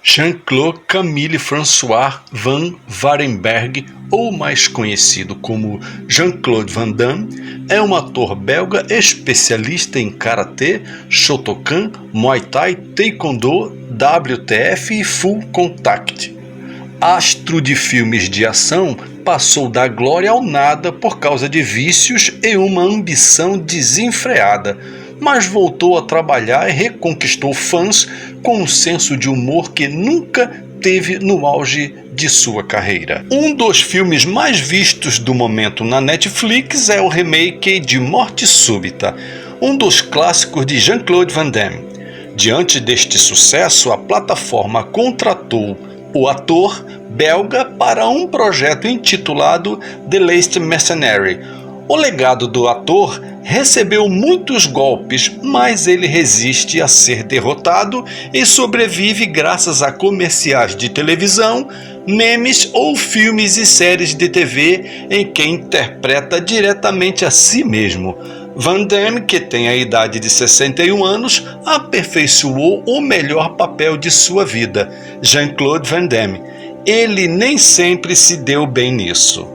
Jean-Claude Camille François Van Varenberg, ou mais conhecido como Jean-Claude Van Damme, é um ator belga especialista em karatê, Shotokan, Muay Thai, Taekwondo, WTF e Full Contact. Astro de filmes de ação, passou da glória ao nada por causa de vícios e uma ambição desenfreada, mas voltou a trabalhar e reconquistou fãs com um senso de humor que nunca teve no auge de sua carreira. Um dos filmes mais vistos do momento na Netflix é o remake de Morte Súbita, um dos clássicos de Jean-Claude Van Damme. Diante deste sucesso, a plataforma contratou o ator belga para um projeto intitulado The Last Mercenary. O legado do ator recebeu muitos golpes, mas ele resiste a ser derrotado e sobrevive graças a comerciais de televisão, memes ou filmes e séries de TV em que interpreta diretamente a si mesmo. Van Damme, que tem a idade de 61 anos, aperfeiçoou o melhor papel de sua vida, Jean-Claude Van Damme. Ele nem sempre se deu bem nisso.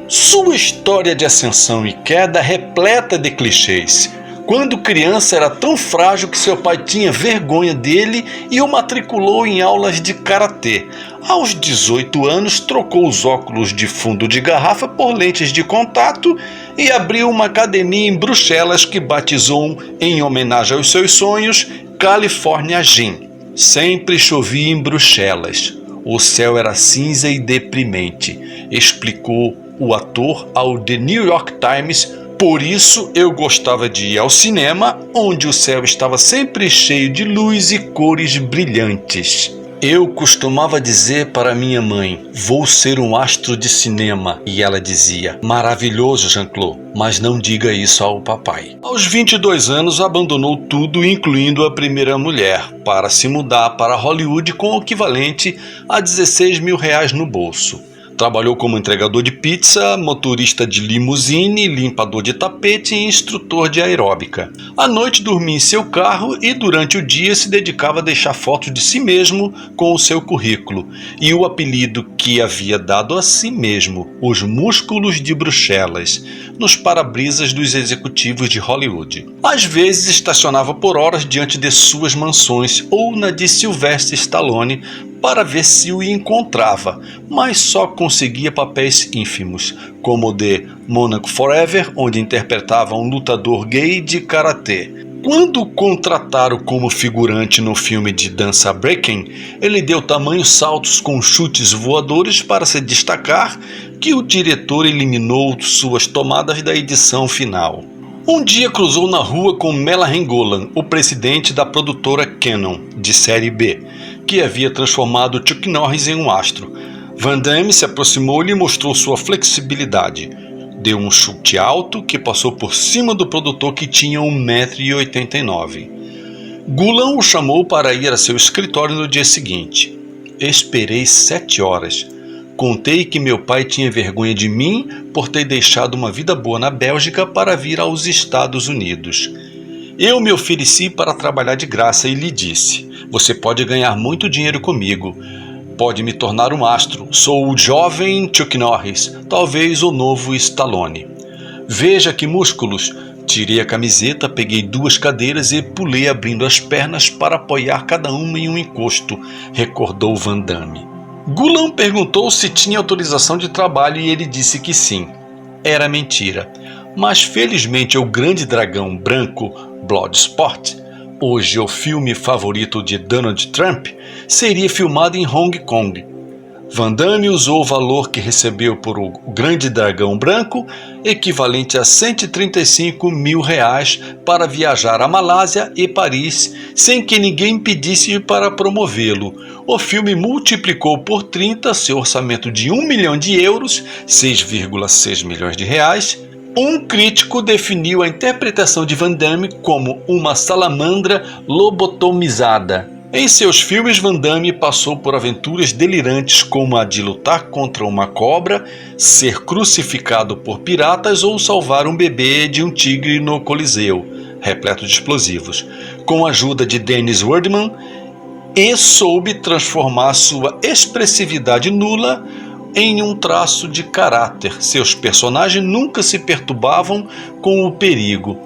Sua história de ascensão e queda repleta de clichês. Quando criança era tão frágil que seu pai tinha vergonha dele e o matriculou em aulas de karatê. Aos 18 anos, trocou os óculos de fundo de garrafa por lentes de contato e abriu uma academia em Bruxelas que batizou, em homenagem aos seus sonhos, California Gym. Sempre chovia em Bruxelas. O céu era cinza e deprimente, explicou o ator ao The New York Times. Por isso eu gostava de ir ao cinema, onde o céu estava sempre cheio de luz e cores brilhantes. Eu costumava dizer para minha mãe, vou ser um astro de cinema, e ela dizia, maravilhoso, Jean-Claude, mas não diga isso ao papai. Aos 22 anos abandonou tudo, incluindo a primeira mulher, para se mudar para Hollywood com o equivalente a R$16 mil no bolso. Trabalhou como entregador de pizza, motorista de limusine, limpador de tapete e instrutor de aeróbica. À noite dormia em seu carro e durante o dia se dedicava a deixar fotos de si mesmo com o seu currículo e o apelido que havia dado a si mesmo, os músculos de Bruxelas, nos para-brisas dos executivos de Hollywood. Às vezes estacionava por horas diante de suas mansões ou na de Sylvester Stallone para ver se o encontrava, mas só conseguia papéis ínfimos, como o de Monaco Forever, onde interpretava um lutador gay de karatê. Quando o contrataram como figurante no filme de dança breaking, ele deu tamanhos saltos com chutes voadores para se destacar que o diretor eliminou suas tomadas da edição final. Um dia cruzou na rua com Melanie Golan, o presidente da produtora Canon, de série B, que havia transformado Chuck Norris em um astro. Van Damme se aproximou-lhe e mostrou sua flexibilidade. Deu um chute alto que passou por cima do produtor, que tinha 1,89 m. Golan o chamou para ir a seu escritório no dia seguinte. Esperei 7 horas. Contei que meu pai tinha vergonha de mim por ter deixado uma vida boa na Bélgica para vir aos Estados Unidos. Eu me ofereci para trabalhar de graça e lhe disse, você pode ganhar muito dinheiro comigo, pode me tornar um astro, sou o jovem Chuck Norris, talvez o novo Stallone. Veja que músculos! Tirei a camiseta, peguei 2 cadeiras e pulei abrindo as pernas para apoiar cada uma em um encosto, recordou Van Damme. Golan perguntou se tinha autorização de trabalho e ele disse que sim. Era mentira, mas felizmente o Grande Dragão Branco, Bloodsport, hoje o filme favorito de Donald Trump, seria filmado em Hong Kong. Van Damme usou o valor que recebeu por O Grande Dragão Branco, equivalente a R$135 mil, para viajar à Malásia e Paris, sem que ninguém pedisse para promovê-lo. O filme multiplicou por 30 seu orçamento de €1 milhão, 6,6 milhões de reais. Um crítico definiu a interpretação de Van Damme como uma salamandra lobotomizada. Em seus filmes, Van Damme passou por aventuras delirantes como a de lutar contra uma cobra, ser crucificado por piratas ou salvar um bebê de um tigre no Coliseu, repleto de explosivos. Com a ajuda de Dennis Rodman e soube transformar sua expressividade nula em um traço de caráter. Seus personagens nunca se perturbavam com o perigo.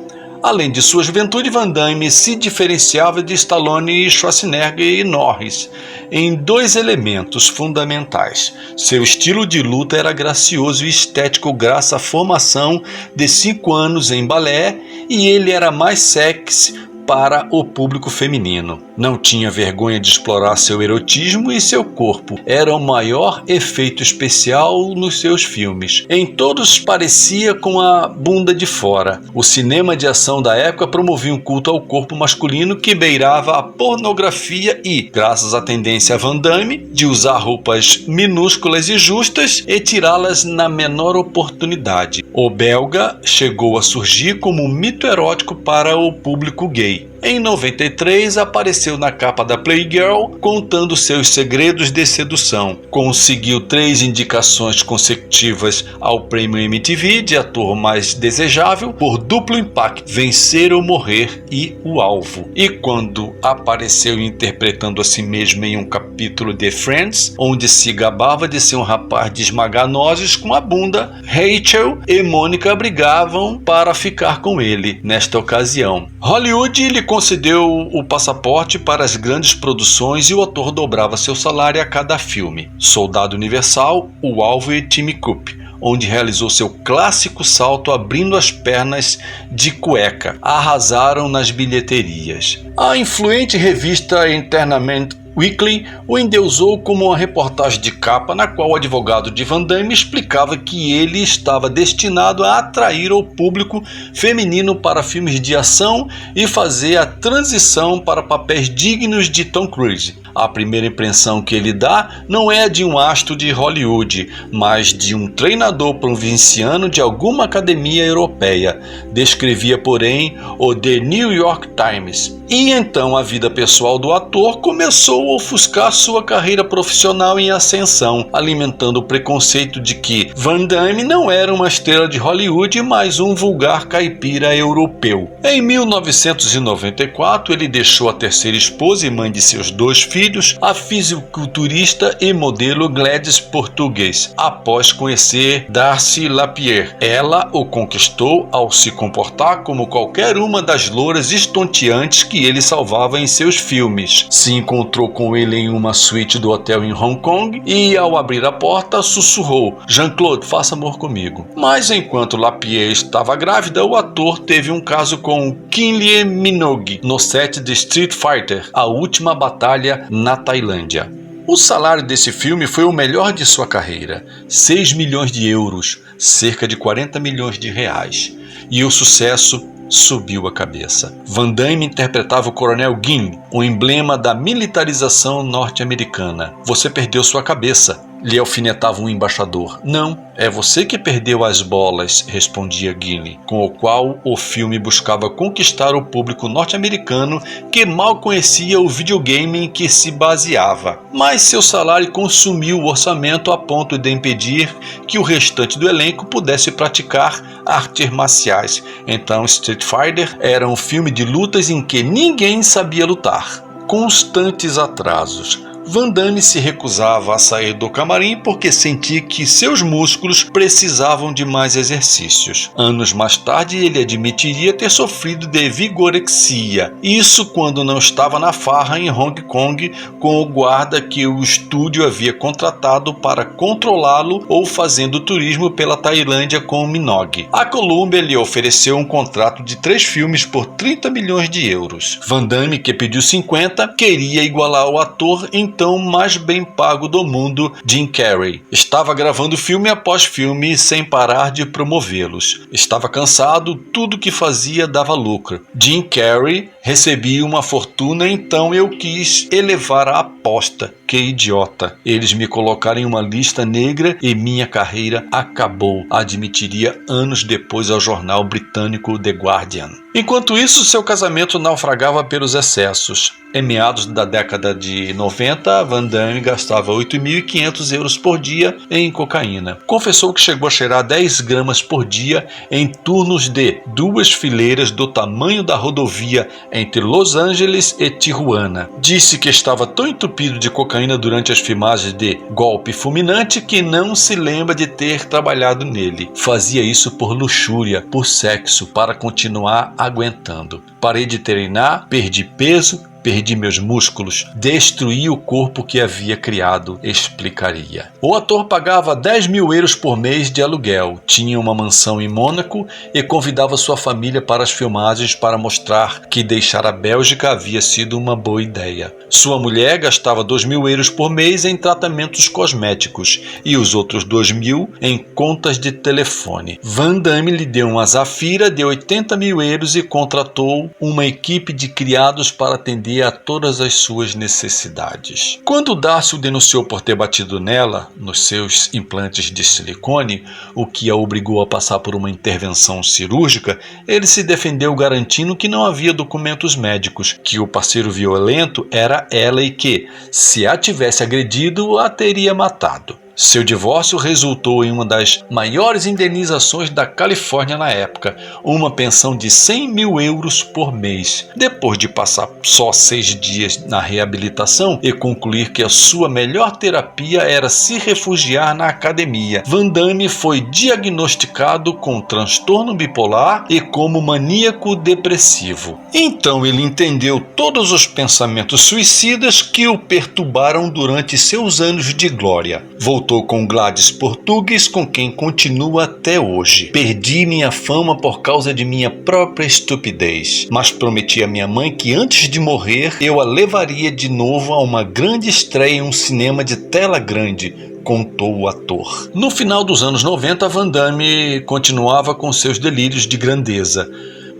Além de sua juventude, Van Damme se diferenciava de Stallone, Schwarzenegger e Norris em dois elementos fundamentais. Seu estilo de luta era gracioso e estético graças à formação de 5 anos em balé, e ele era mais sexy para o público feminino. Não tinha vergonha de explorar seu erotismo, e seu corpo era o maior efeito especial nos seus filmes. Em todos parecia com a bunda de fora. O cinema de ação da época promovia um culto ao corpo masculino que beirava a pornografia e, graças à tendência a Van Damme de usar roupas minúsculas e justas e tirá-las na menor oportunidade, o belga chegou a surgir como um mito erótico para o público gay. Em 93, apareceu na capa da Playgirl contando seus segredos de sedução. Conseguiu 3 indicações consecutivas ao prêmio MTV de ator mais desejável por Duplo Impacto, Vencer ou Morrer e O Alvo. E quando apareceu interpretando a si mesmo em um capítulo de Friends, onde se gabava de ser um rapaz de esmagar nozes com a bunda, Rachel e Mônica brigavam para ficar com ele nesta ocasião. Hollywood lhe concedeu o passaporte para as grandes produções e o ator dobrava seu salário a cada filme. Soldado Universal, O Alvo e Time Cup, onde realizou seu clássico salto abrindo as pernas de cueca, arrasaram nas bilheterias. A influente revista Entertainment Weekly o endeusou como uma reportagem de capa na qual o advogado de Van Damme explicava que ele estava destinado a atrair o público feminino para filmes de ação e fazer a transição para papéis dignos de Tom Cruise. A primeira impressão que ele dá não é a de um astro de Hollywood, mas de um treinador provinciano de alguma academia europeia, descrevia, porém, o The New York Times. E então a vida pessoal do ator começou a ofuscar sua carreira profissional em ascensão, alimentando o preconceito de que Van Damme não era uma estrela de Hollywood, mas um vulgar caipira europeu. Em 1994, ele deixou a terceira esposa e mãe de seus 2 filhos, a fisiculturista e modelo Gladys Português, após conhecer Darcy Lapierre. Ela o conquistou ao se comportar como qualquer uma das louras estonteantes que ele salvava em seus filmes. Se encontrou com ele em uma suíte do hotel em Hong Kong e, ao abrir a porta, sussurrou: "Jean-Claude, faça amor comigo." Mas enquanto Lapierre estava grávida, o ator teve um caso com Kylie Minogue no set de Street Fighter, A Última Batalha na Tailândia. O salário desse filme foi o melhor de sua carreira, 6 milhões de euros, cerca de 40 milhões de reais. E o sucesso subiu a cabeça. Van Damme interpretava o Coronel Ginn, o emblema da militarização norte-americana. "Você perdeu sua cabeça", lhe alfinetava um embaixador. "Não, é você que perdeu as bolas", respondia Ginn, com o qual o filme buscava conquistar o público norte-americano que mal conhecia o videogame em que se baseava. Mas seu salário consumiu o orçamento a ponto de impedir que o restante do elenco pudesse praticar artes marciais. Então Street Fighter era um filme de lutas em que ninguém sabia lutar. Constantes atrasos. Van Damme se recusava a sair do camarim porque sentia que seus músculos precisavam de mais exercícios. Anos mais tarde, ele admitiria ter sofrido de vigorexia. Isso quando não estava na farra em Hong Kong com o guarda que o estúdio havia contratado para controlá-lo ou fazendo turismo pela Tailândia com o Minogue. A Columbia lhe ofereceu um contrato de 3 filmes por 30 milhões de euros. Van Damme, que pediu 50, queria igualar o ator então mais bem pago do mundo, Jim Carrey. Estava gravando filme após filme sem parar de promovê-los. Estava cansado, tudo que fazia dava lucro. Jim Carrey recebia uma fortuna, então eu quis elevar a aposta. Que idiota. Eles me colocaram em uma lista negra e minha carreira acabou, admitiria anos depois ao jornal britânico The Guardian. Enquanto isso, seu casamento naufragava pelos excessos. Em meados da década de 90, Van Damme gastava 8.500 euros por dia em cocaína. Confessou que chegou a cheirar 10 gramas por dia em turnos de 2 fileiras do tamanho da rodovia entre Los Angeles e Tijuana. Disse que estava tão entupido de cocaína durante as filmagens de Golpe Fulminante que não se lembra de ter trabalhado nele. Fazia isso por luxúria, por sexo, para continuar aguentando. Parei de treinar, perdi peso, perdi meus músculos, destruí o corpo que havia criado, explicaria. O ator pagava 10.000 euros por mês de aluguel, tinha uma mansão em Mônaco e convidava sua família para as filmagens para mostrar que deixar a Bélgica havia sido uma boa ideia. Sua mulher gastava 2.000 euros por mês em tratamentos cosméticos e os outros 2.000 em contas de telefone. Van Damme lhe deu uma Zafira de 80.000 euros e contratou uma equipe de criados para atender a todas as suas necessidades. Quando Darcy o denunciou por ter batido nela, nos seus implantes de silicone, o que a obrigou a passar por uma intervenção cirúrgica, ele se defendeu garantindo que não havia documentos médicos, que o parceiro violento era ela e que, se a tivesse agredido, a teria matado. Seu divórcio resultou em uma das maiores indenizações da Califórnia na época, uma pensão de 100.000 euros por mês. Depois de passar só 6 dias na reabilitação e concluir que a sua melhor terapia era se refugiar na academia, Van Damme foi diagnosticado com transtorno bipolar e como maníaco depressivo. Então ele entendeu todos os pensamentos suicidas que o perturbaram durante seus anos de glória. Voltou com Gladys Portugues, com quem continua até hoje. Perdi minha fama por causa de minha própria estupidez, mas prometi à minha mãe que antes de morrer eu a levaria de novo a uma grande estreia em um cinema de tela grande, contou o ator. No final dos anos 90, Van Damme continuava com seus delírios de grandeza,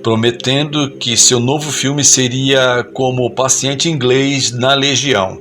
prometendo que seu novo filme seria como o paciente inglês na Legião,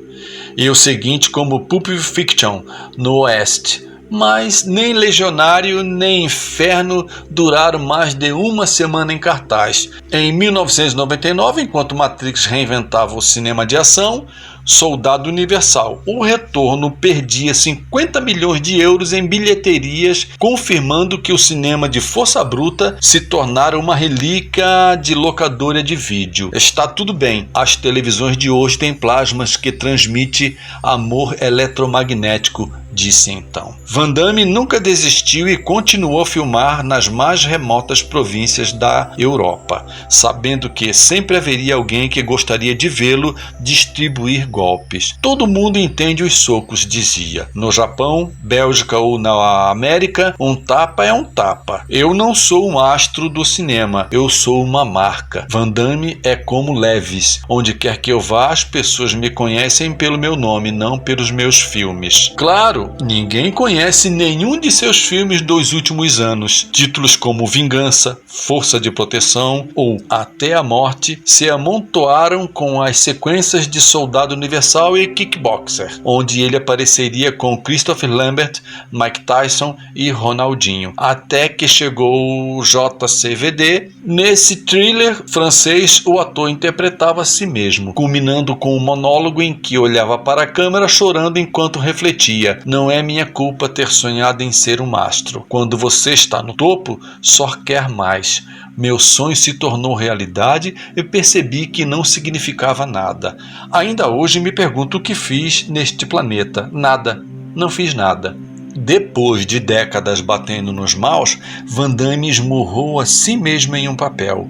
e o seguinte como Pulp Fiction no Oeste. Mas nem Legionário nem Inferno duraram mais de uma semana em cartaz. Em 1999, enquanto Matrix reinventava o cinema de ação, Soldado Universal, o retorno perdia 50 milhões de euros em bilheterias, confirmando que o cinema de força bruta se tornara uma relíquia de locadora de vídeo. Está tudo bem, as televisões de hoje têm plasmas que transmitem amor eletromagnético, disse então. Van Damme nunca desistiu e continuou a filmar nas mais remotas províncias da Europa, sabendo que sempre haveria alguém que gostaria de vê-lo distribuir golpes. Todo mundo entende os socos, dizia. No Japão, Bélgica ou na América, um tapa é um tapa. Eu não sou um astro do cinema, eu sou uma marca. Van Damme é como Levis. Onde quer que eu vá, as pessoas me conhecem pelo meu nome, não pelos meus filmes. Claro, ninguém conhece nenhum de seus filmes dos últimos anos. Títulos como Vingança, Força de Proteção ou Até a Morte se amontoaram com as sequências de Soldado Universal e Kickboxer, onde ele apareceria com Christopher Lambert, Mike Tyson e Ronaldinho, até que chegou o JCVD. Nesse thriller francês, o ator interpretava a si mesmo, culminando com um monólogo em que olhava para a câmera chorando enquanto refletia: não é minha culpa ter sonhado em ser um astro. Quando você está no topo, só quer mais. Meu sonho se tornou realidade e percebi que não significava nada. Ainda hoje me pergunto o que fiz neste planeta. Nada. Não fiz nada. Depois de décadas batendo nos maus, Van Damme esmurrou a si mesmo em um papel: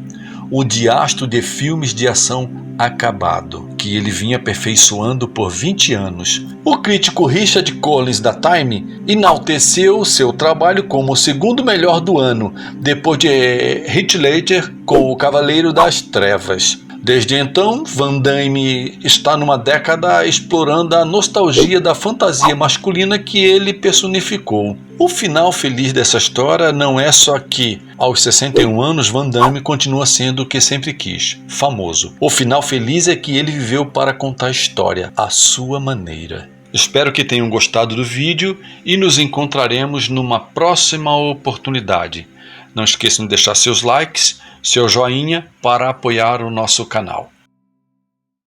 o diastro de filmes de ação acabado, que ele vinha aperfeiçoando por 20 anos. O crítico Richard Collins da Time enalteceu seu trabalho como o segundo melhor do ano, depois de Heath Ledger com O Cavaleiro das Trevas. Desde então, Van Damme está numa década explorando a nostalgia da fantasia masculina que ele personificou. O final feliz dessa história não é só que, aos 61 anos, Van Damme continua sendo o que sempre quis, famoso. O final feliz é que ele viveu para contar a história, à sua maneira. Espero que tenham gostado do vídeo e nos encontraremos numa próxima oportunidade. Não esqueçam de deixar seus likes, seu joinha para apoiar o nosso canal.